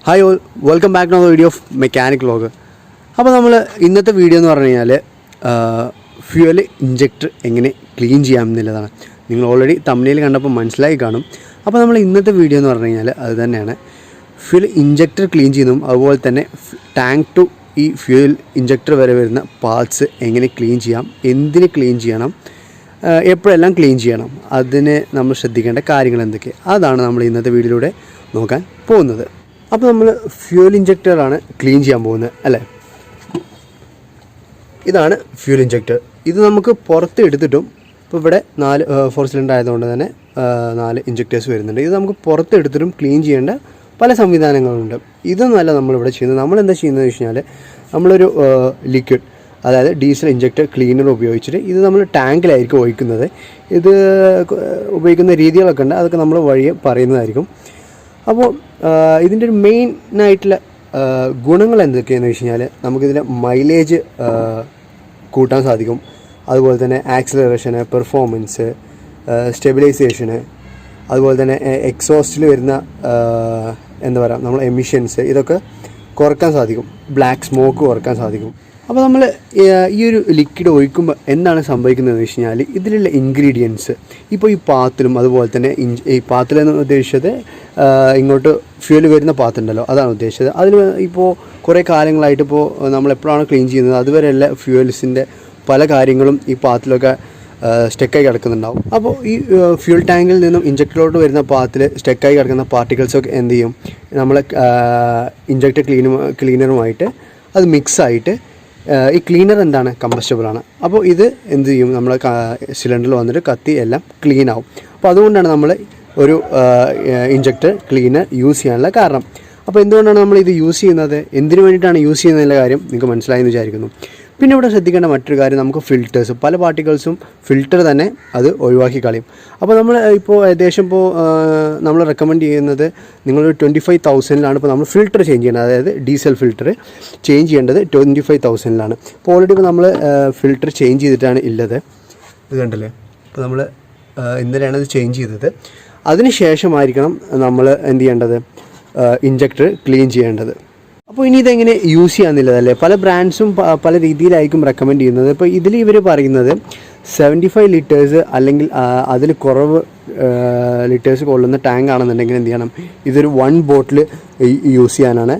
Hi all, welcome back to another video of Mechanic Vlog. അപ്പോൾ നമ്മൾ ഇന്നത്തെ video എന്ന് പറഞ്ഞു കഴിഞ്ഞാൽ ഫ്യൂവൽ ഇഞ്ചക്ടർ എങ്ങനെ ക്ലീൻ ചെയ്യാമെന്നുള്ളതാണ്. നിങ്ങൾ ഓൾറെഡി തംബ്നെയിൽ കണ്ടപ്പോൾ മനസ്സിലായി കാണും. അപ്പോൾ നമ്മൾ ഇന്നത്തെ വീഡിയോ എന്ന് പറഞ്ഞു കഴിഞ്ഞാൽ അത് തന്നെയാണ്, ഫ്യൂവൽ ഇഞ്ചക്ടർ ക്ലീൻ ചെയ്യുന്നതും അതുപോലെ തന്നെ ടാങ്ക് ടു ഈ ഫ്യൂവൽ ഇഞ്ചക്ടർ വരെ വരുന്ന പാർട്സ് എങ്ങനെ ക്ലീൻ ചെയ്യാം, എന്തിന് ക്ലീൻ ചെയ്യണം, എപ്പോഴെല്ലാം ക്ലീൻ ചെയ്യണം, അതിന് നമ്മൾ ശ്രദ്ധിക്കേണ്ട കാര്യങ്ങൾ എന്തൊക്കെ, അതാണ് നമ്മൾ ഇന്നത്തെ വീഡിയോയിലൂടെ നോക്കാൻ പോകുന്നത്. അപ്പോൾ നമ്മൾ ഫ്യൂവൽ ഇഞ്ചക്ടറാണ് ക്ലീൻ ചെയ്യാൻ പോകുന്നത് അല്ലേ. ഇതാണ് ഫ്യൂവൽ ഇഞ്ചക്ടർ. ഇത് നമുക്ക് പുറത്ത് എടുത്തിട്ടും, ഇപ്പോൾ ഇവിടെ 4 സിലിണ്ടർ ആയതുകൊണ്ട് തന്നെ 4 ഇഞ്ചക്ടേഴ്സ് വരുന്നുണ്ട്. ഇത് നമുക്ക് പുറത്ത് എടുത്തിട്ടും ക്ലീൻ ചെയ്യേണ്ട പല സംവിധാനങ്ങളുണ്ട്. ഇതൊന്നുമല്ല നമ്മളിവിടെ ചെയ്യുന്നത്. നമ്മളെന്താ ചെയ്യുന്നത് വെച്ച് കഴിഞ്ഞാൽ, നമ്മളൊരു ലിക്വിഡ്, അതായത് ഡീസൽ ഇഞ്ചക്ടർ ക്ലീനർ ഉപയോഗിച്ചിട്ട് ഇത് നമ്മൾ ടാങ്കിലായിരിക്കും ഒഴിക്കുന്നത്. ഇത് ഉപയോഗിക്കുന്ന രീതികളൊക്കെ ഉണ്ട്, അതൊക്കെ നമ്മൾ വഴിയെ പറയുന്നതായിരിക്കും. അപ്പോൾ ഇതിൻ്റെ ഒരു മെയിനായിട്ടുള്ള ഗുണങ്ങൾ എന്തൊക്കെയാണെന്ന് വെച്ച് കഴിഞ്ഞാൽ, നമുക്കിതിൻ്റെ മൈലേജ് കൂട്ടാൻ സാധിക്കും. അതുപോലെ തന്നെ ആക്സിലറേഷന്, പെർഫോമൻസ്, സ്റ്റെബിലൈസേഷന്, അതുപോലെ തന്നെ എക്സോസ്റ്റിൽ വരുന്ന എന്താ പറയുക, നമ്മൾ എമിഷൻസ്, ഇതൊക്കെ കുറക്കാൻ സാധിക്കും. ബ്ലാക്ക് സ്മോക്ക് കുറക്കാൻ സാധിക്കും. അപ്പോൾ നമ്മൾ ഈ ഒരു ലിക്വിഡ് ഒഴിക്കുമ്പോൾ എന്താണ് സംഭവിക്കുന്നതെന്ന് വെച്ച് കഴിഞ്ഞാൽ, ഇതിലുള്ള ഇൻഗ്രീഡിയൻസ് ഇപ്പോൾ ഈ പാത്തിലും, അതുപോലെ തന്നെ ഈ പാത്തിലെന്ന് ഉദ്ദേശിച്ചത് ഇങ്ങോട്ട് ഫ്യൂവൽ വരുന്ന പാത്തുണ്ടല്ലോ, അതാണ് ഉദ്ദേശിച്ചത്. അതിൽ ഇപ്പോൾ കുറേ കാലങ്ങളായിട്ട് ഇപ്പോൾ നമ്മളെപ്പോഴാണ് ക്ലീൻ ചെയ്യുന്നത് അതുവരെയുള്ള ഫ്യൂവൽസിൻ്റെ പല കാര്യങ്ങളും ഈ പാത്തിലൊക്കെ സ്റ്റെക്കായി കിടക്കുന്നുണ്ടാവും. അപ്പോൾ ഈ ഫ്യൂൽ ടാങ്കിൽ നിന്നും ഇഞ്ചക്ടറിലോട്ട് വരുന്ന പാത്തിൽ സ്റ്റെക്കായി കിടക്കുന്ന പാർട്ടിക്കിൾസൊക്കെ എന്ത് ചെയ്യും, നമ്മൾ ഇഞ്ചക്ടർ ക്ലീനറുമായിട്ട് അത് മിക്സായിട്ട്, ഈ ക്ലീനർ എന്താണ്, കമ്പസ്റ്റബിളാണ്. അപ്പോൾ ഇത് എന്ത് ചെയ്യും, നമ്മൾ സിലിണ്ടറിൽ വന്നിട്ട് കത്തി എല്ലാം ക്ലീൻ ആവും. അപ്പോൾ അതുകൊണ്ടാണ് നമ്മൾ ഒരു ഇഞ്ചക്ടർ ക്ലീനർ യൂസ് ചെയ്യാനുള്ള കാരണം. അപ്പോൾ എന്തുകൊണ്ടാണ് നമ്മൾ ഇത് യൂസ് ചെയ്യുന്നത്, എന്തിനു വേണ്ടിയിട്ടാണ് യൂസ് ചെയ്യുന്നതിൻ്റെ കാര്യം നിങ്ങൾക്ക് മനസ്സിലായെന്ന് വിചാരിക്കുന്നു. പിന്നെ ഇവിടെ ശ്രദ്ധിക്കേണ്ട മറ്റൊരു കാര്യം, നമുക്ക് ഫിൽറ്റേഴ്സ്, പല പാർട്ടിക്കിൾസും ഫിൽറ്റർ തന്നെ അത് ഒഴിവാക്കി കളയും. അപ്പോൾ നമ്മൾ ഇപ്പോൾ ഏകദേശം ഇപ്പോൾ നമ്മൾ റെക്കമെൻഡ് ചെയ്യുന്നത്, നിങ്ങളൊരു 25,000 ഇപ്പോൾ നമ്മൾ ഫിൽറ്റർ ചേഞ്ച് ചെയ്യേണ്ടത്, അതായത് ഡീസൽ ഫിൽറ്റർ ചേഞ്ച് ചെയ്യേണ്ടത് 25,000 ഇപ്പോൾ ഓൾറെഡി ഇപ്പോൾ നമ്മൾ ഫിൽറ്റർ ചേഞ്ച് ചെയ്തിട്ടാണ് ഉള്ളത്. ഇത് കണ്ടല്ലേ, ഇപ്പോൾ നമ്മൾ ഇന്നലെയാണ് ഇത് ചേഞ്ച് ചെയ്തത്. അതിന് ശേഷമായിരിക്കണം നമ്മൾ എന്ത് ചെയ്യേണ്ടത്, ഇഞ്ചക്ടർ ക്ലീൻ ചെയ്യേണ്ടത്. അപ്പോൾ ഇനി ഇതെങ്ങനെ യൂസ് ചെയ്യാമെന്നുള്ളതല്ലേ, പല ബ്രാൻഡ്സും പല രീതിയിലായിരിക്കും റെക്കമെൻഡ് ചെയ്യുന്നത്. ഇപ്പോൾ ഇതിൽ ഇവർ പറയുന്നത് 75 ലിറ്റേഴ്സ് അല്ലെങ്കിൽ അതിൽ കുറവ് ലിറ്റേഴ്സ് കൊള്ളുന്ന ടാങ്ക് ആണെന്നുണ്ടെങ്കിൽ എന്ത് ചെയ്യണം, ഇതൊരു 1 ബോട്ടിൽ യൂസ് ചെയ്യാനാണ്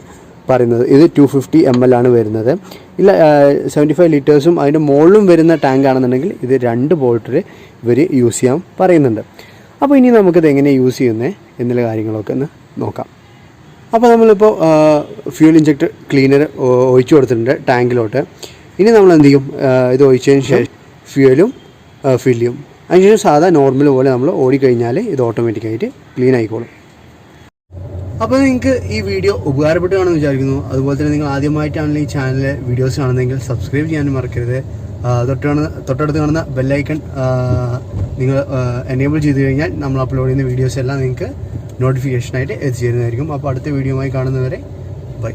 പറയുന്നത്. ഇത് 250 ml ആണ് വരുന്നത്. ഇല്ല 75 ലിറ്റേഴ്സും അതിൻ്റെ മുകളിലും വരുന്ന ടാങ്ക് ആണെന്നുണ്ടെങ്കിൽ ഇത് 2 ബോട്ടിൽ ഇവർ യൂസ് ചെയ്യാൻ പറയുന്നുണ്ട്. അപ്പോൾ ഇനി നമുക്കിത് എങ്ങനെ യൂസ് ചെയ്യുന്നത് എന്നുള്ള കാര്യങ്ങളൊക്കെ ഒന്ന് നോക്കാം. അപ്പോൾ നമ്മളിപ്പോൾ ഫ്യൂൽ ഇഞ്ചക്ടർ ക്ലീനർ ഒഴിച്ചു കൊടുത്തിട്ടുണ്ട് ടാങ്കിലോട്ട്. ഇനി നമ്മൾ എന്ത് ചെയ്യും, ഇത് ഒഴിച്ചതിന് ശേഷം ഫ്യൂവലും ഫിൽ ചെയ്യും. അതിനുശേഷം സാധാ നോർമൽ പോലെ നമ്മൾ ഓടിക്കഴിഞ്ഞാൽ ഇത് ഓട്ടോമാറ്റിക്കായിട്ട് ക്ലീൻ ആയിക്കോളും. അപ്പോൾ നിങ്ങൾക്ക് ഈ വീഡിയോ ഉപകാരപ്പെട്ടു കാണുമെന്ന് വിചാരിക്കുന്നു. അതുപോലെ തന്നെ നിങ്ങൾ ആദ്യമായിട്ടാണെങ്കിൽ ഈ ചാനലിലെ വീഡിയോസ് കാണുന്നതെങ്കിൽ സബ്സ്ക്രൈബ് ചെയ്യാനും മറക്കരുത്. തൊട്ടടുത്ത് കാണുന്ന ബെല്ലൈക്കൺ നിങ്ങൾ എനേബിൾ ചെയ്ത് കഴിഞ്ഞാൽ നമ്മൾ അപ്ലോഡ് ചെയ്യുന്ന വീഡിയോസ് എല്ലാം നിങ്ങൾക്ക് നോട്ടിഫിക്കേഷനായിട്ട് എത്തിച്ചേരുന്നതായിരിക്കും. അപ്പോൾ അടുത്ത വീഡിയോയുമായി കാണുന്നവരെ ബൈ.